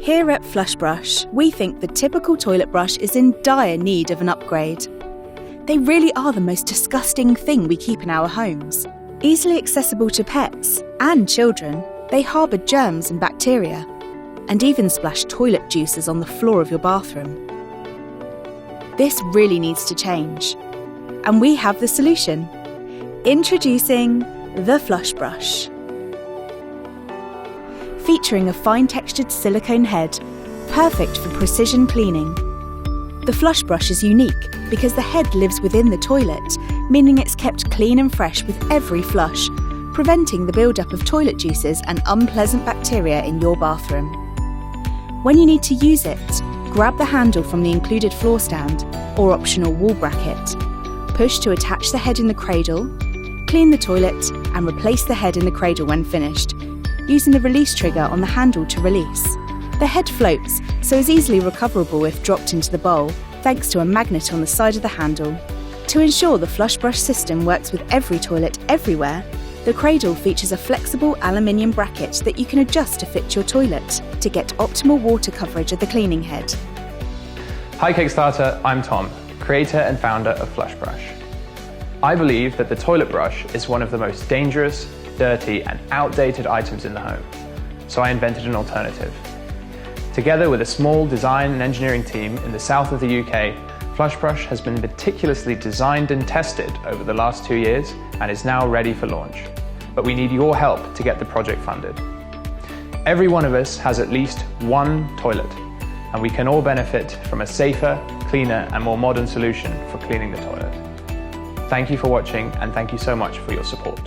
Here at FlushBrush, we think the typical toilet brush is in dire need of an upgrade. They really are the most disgusting thing we keep in our homes. Easily accessible to pets and children, they harbour germs and bacteria, and even splash toilet juices on the floor of your bathroom. This really needs to change, and we have the solution. Introducing the FlushBrush. Featuring a fine-textured silicone head, perfect for precision cleaning. The FlushBrush is unique because the head lives within the toilet, meaning it's kept clean and fresh with every flush, preventing the build-up of toilet juices and unpleasant bacteria in your bathroom. When you need to use it, grab the handle from the included floor stand or optional wall bracket. Push to attach the head in the cradle, clean the toilet and replace the head in the cradle when finished, using the release trigger on the handle to release. The head floats, so is easily recoverable if dropped into the bowl, thanks to a magnet on the side of the handle. To ensure the FlushBrush system works with every toilet everywhere, the cradle features a flexible aluminium bracket that you can adjust to fit your toilet to get optimal water coverage of the cleaning head. Hi Kickstarter, I'm Tom, creator and founder of FlushBrush. I believe that the toilet brush is one of the most dangerous, dirty and outdated items in the home, so I invented an alternative. Together with a small design and engineering team in the south of the UK, FlushBrush has been meticulously designed and tested over the last 2 years and is now ready for launch. But we need your help to get the project funded. Every one of us has at least one toilet, and we can all benefit from a safer, cleaner and more modern solution for cleaning the toilet. Thank you for watching and thank you so much for your support.